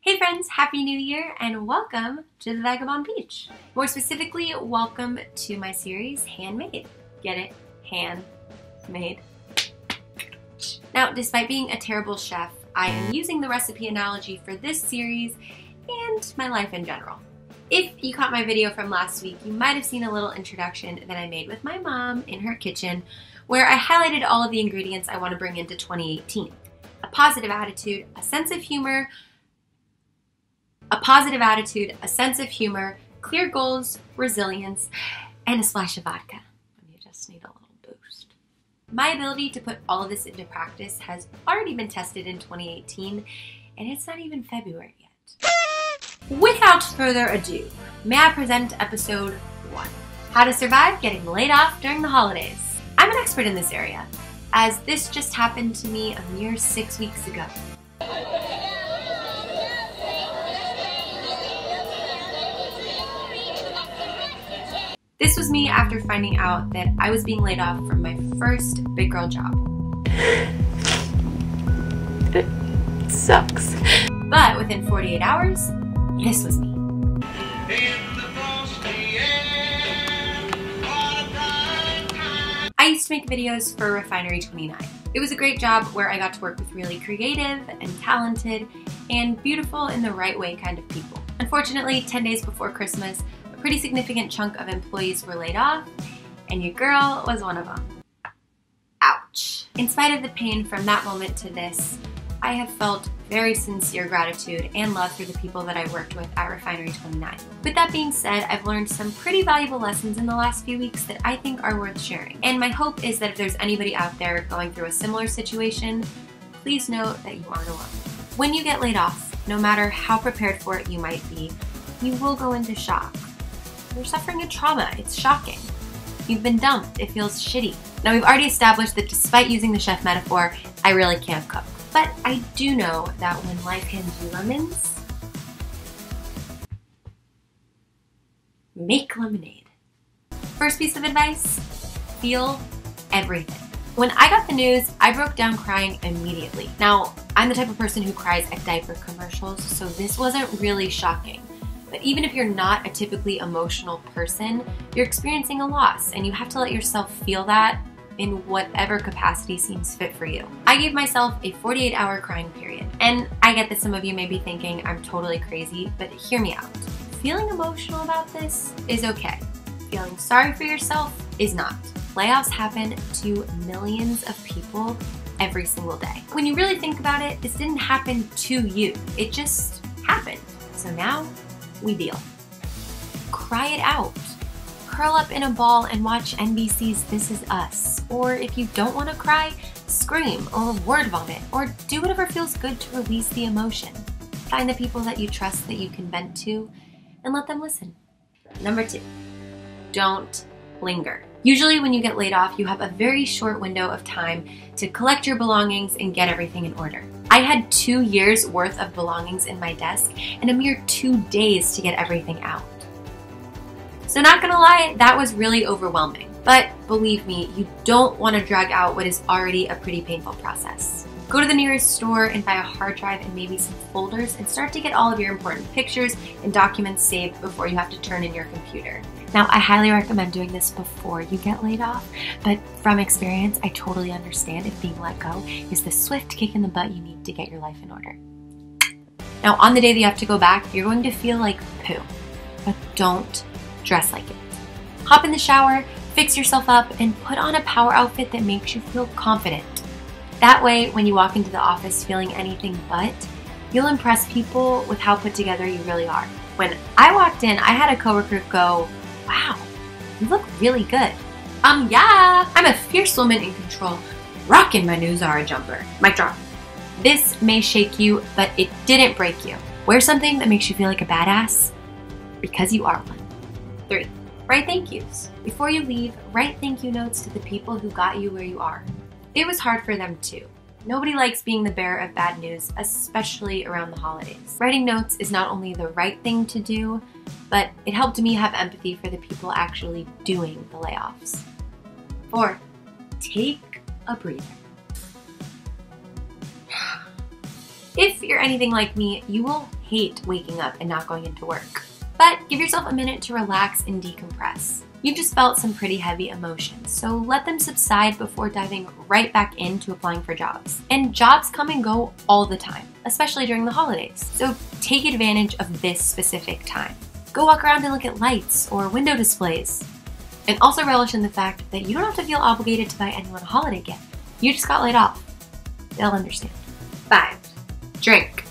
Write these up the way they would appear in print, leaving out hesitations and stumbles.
Hey friends, Happy New Year and welcome to the Vagabond Beach. More specifically, welcome to my series, Handmade. Get it? Handmade. Now, despite being a terrible chef, I am using the recipe analogy for this series and my life in general. If you caught my video from last week, you might have seen a little introduction that I made with my mom in her kitchen where I highlighted all of the ingredients I want to bring into 2018. A positive attitude, a sense of humor, clear goals, resilience, and a splash of vodka. You just need a little boost. My ability to put all of this into practice has already been tested in 2018, and it's not even February yet. Without further ado, may I present episode 1, How to Survive Getting Laid Off During the Holidays. I'm an expert in this area, as this just happened to me a mere 6 weeks ago. This was me after finding out that I was being laid off from my first big girl job. It sucks. But within 48 hours, this was me. I used to make videos for Refinery 29. It was a great job where I got to work with really creative and talented and beautiful in the right way kind of people. Unfortunately, 10 days before Christmas, a pretty significant chunk of employees were laid off, and your girl was one of them. Ouch. In spite of the pain from that moment to this, I have felt very sincere gratitude and love for the people that I worked with at Refinery 29. With that being said, I've learned some pretty valuable lessons in the last few weeks that I think are worth sharing. And my hope is that if there's anybody out there going through a similar situation, please know that you aren't alone. When you get laid off, no matter how prepared for it you might be, you will go into shock. You're suffering a trauma. It's shocking. You've been dumped. It feels shitty. Now, we've already established that despite using the chef metaphor, I really can't cook. But I do know that when life hands you lemons, make lemonade. First piece of advice, feel everything. When I got the news, I broke down crying immediately. Now, I'm the type of person who cries at diaper commercials, so this wasn't really shocking. But even if you're not a typically emotional person, you're experiencing a loss, and you have to let yourself feel that in whatever capacity seems fit for you. I gave myself a 48-hour crying period. And I get that some of you may be thinking I'm totally crazy, but hear me out. Feeling emotional about this is okay. Feeling sorry for yourself is not. Layoffs happen to millions of people every single day. When you really think about it, this didn't happen to you. It just happened. So now we deal. Cry it out. Curl up in a ball and watch NBC's This Is Us. Or if you don't want to cry, scream or word vomit or do whatever feels good to release the emotion. Find the people that you trust that you can vent to and let them listen. Number 2, don't linger. Usually when you get laid off, you have a very short window of time to collect your belongings and get everything in order. I had 2 years worth of belongings in my desk and a mere 2 days to get everything out. So not gonna lie, that was really overwhelming. But believe me, you don't want to drag out what is already a pretty painful process. Go to the nearest store and buy a hard drive and maybe some folders and start to get all of your important pictures and documents saved before you have to turn in your computer. Now, I highly recommend doing this before you get laid off, but from experience, I totally understand if being let go is the swift kick in the butt you need to get your life in order. Now, on the day that you have to go back, you're going to feel like poo, but don't dress like it. Hop in the shower, fix yourself up, and put on a power outfit that makes you feel confident. That way, when you walk into the office feeling anything but, you'll impress people with how put together you really are. When I walked in, I had a coworker go, "Wow, you look really good." Yeah, I'm a fierce woman in control, rocking my new Zara jumper. Mic drop. This may shake you, but it didn't break you. Wear something that makes you feel like a badass, because you are one. 3, write thank yous. Before you leave, write thank you notes to the people who got you where you are. It was hard for them too. Nobody likes being the bearer of bad news, especially around the holidays. Writing notes is not only the right thing to do, but it helped me have empathy for the people actually doing the layoffs. 4, take a breather. If you're anything like me, you will hate waking up and not going into work. But give yourself a minute to relax and decompress. You've just felt some pretty heavy emotions, so let them subside before diving right back into applying for jobs. And jobs come and go all the time, especially during the holidays. So take advantage of this specific time. Go walk around and look at lights or window displays. And also relish in the fact that you don't have to feel obligated to buy anyone a holiday gift. You just got laid off. They'll understand. 5. Drink.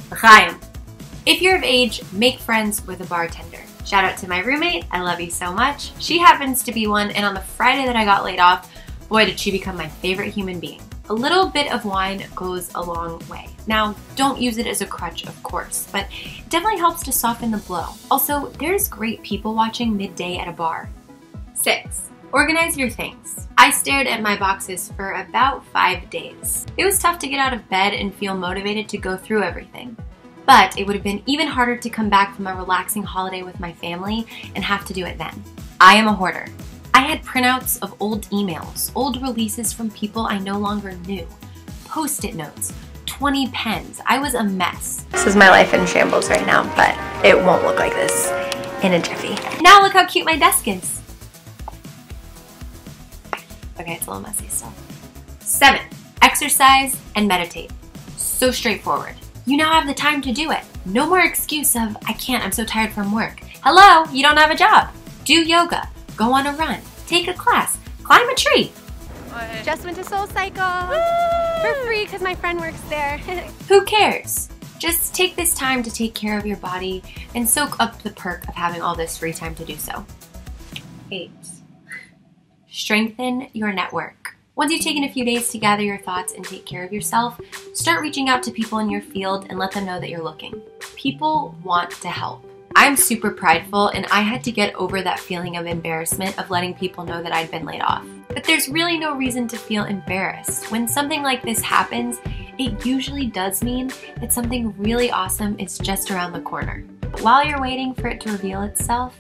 L'chaim. If you're of age, make friends with a bartender. Shout out to my roommate, I love you so much. She happens to be one, and on the Friday that I got laid off, boy did she become my favorite human being. A little bit of wine goes a long way. Now, don't use it as a crutch, of course, but it definitely helps to soften the blow. Also, there's great people watching midday at a bar. 6. Organize your things. I stared at my boxes for about 5 days. It was tough to get out of bed and feel motivated to go through everything. But it would have been even harder to come back from a relaxing holiday with my family and have to do it then. I am a hoarder. I had printouts of old emails, old releases from people I no longer knew, Post-it notes, 20 pens. I was a mess. This is my life in shambles right now, but it won't look like this in a jiffy. Now look how cute my desk is. Okay, it's a little messy still. 7. Exercise and meditate. So straightforward. You now have the time to do it. No more excuse of, I can't, I'm so tired from work. Hello, you don't have a job. Do yoga, go on a run, take a class, climb a tree. Just went to Soul Cycle for free because my friend works there. Who cares? Just take this time to take care of your body and soak up the perk of having all this free time to do so. 8. Strengthen your network. Once you've taken a few days to gather your thoughts and take care of yourself, start reaching out to people in your field and let them know that you're looking. People want to help. I'm super prideful, and I had to get over that feeling of embarrassment of letting people know that I'd been laid off. But there's really no reason to feel embarrassed. When something like this happens, it usually does mean that something really awesome is just around the corner. While you're waiting for it to reveal itself,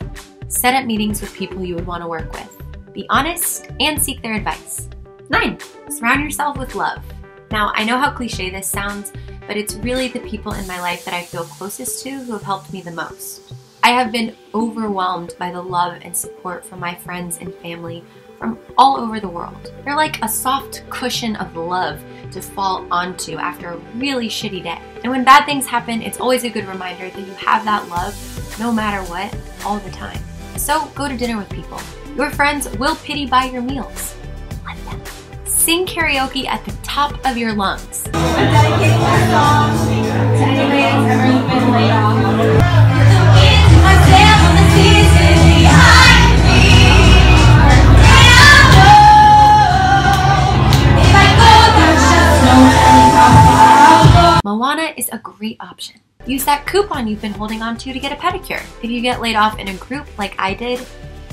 set up meetings with people you would want to work with. Be honest and seek their advice. 9. Surround yourself with love. Now, I know how cliche this sounds, but it's really the people in my life that I feel closest to who have helped me the most. I have been overwhelmed by the love and support from my friends and family from all over the world. They're like a soft cushion of love to fall onto after a really shitty day. And when bad things happen, it's always a good reminder that you have that love no matter what, all the time. So go to dinner with people. Your friends will pity by your meals. Let them. Sing karaoke at the top of your lungs. I'm dedicating this song to anybody that's ever been laid off. Moana is a great option. Use that coupon you've been holding on to get a pedicure. If you get laid off in a group like I did,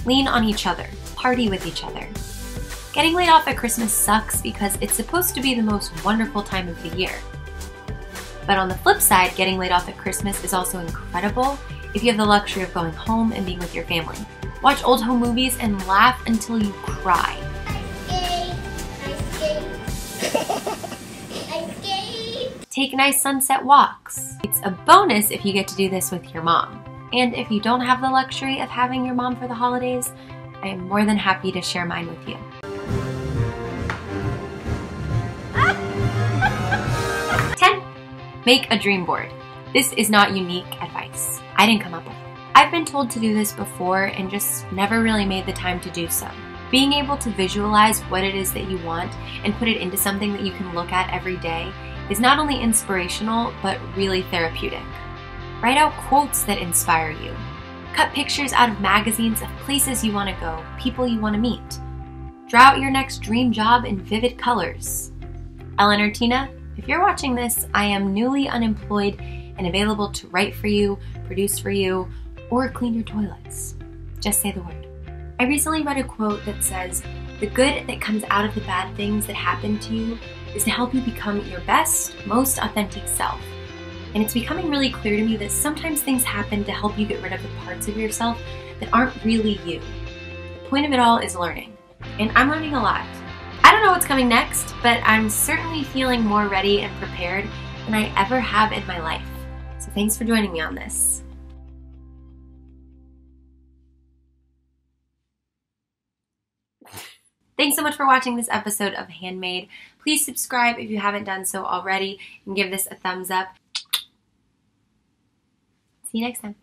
lean on each other, party with each other. Getting laid off at Christmas sucks because it's supposed to be the most wonderful time of the year. But on the flip side, getting laid off at Christmas is also incredible if you have the luxury of going home and being with your family. Watch old home movies and laugh until you cry. Take nice sunset walks. It's a bonus if you get to do this with your mom. And if you don't have the luxury of having your mom for the holidays, I am more than happy to share mine with you. Make a dream board. This is not unique advice. I didn't come up with it. I've been told to do this before and just never really made the time to do so. Being able to visualize what it is that you want and put it into something that you can look at every day is not only inspirational, but really therapeutic. Write out quotes that inspire you. Cut pictures out of magazines of places you want to go, people you want to meet. Draw out your next dream job in vivid colors. Ellen or Tina, if you're watching this, I am newly unemployed and available to write for you, produce for you, or clean your toilets. Just say the word. I recently read a quote that says, "The good that comes out of the bad things that happen to you is to help you become your best, most authentic self." And it's becoming really clear to me that sometimes things happen to help you get rid of the parts of yourself that aren't really you. The point of it all is learning. And I'm learning a lot. I don't know what's coming next, but I'm certainly feeling more ready and prepared than I ever have in my life. So So thanks for joining me on this. Thanks so much for watching this episode of Handmade. Please subscribe if you haven't done so already and give this a thumbs up. See you next time.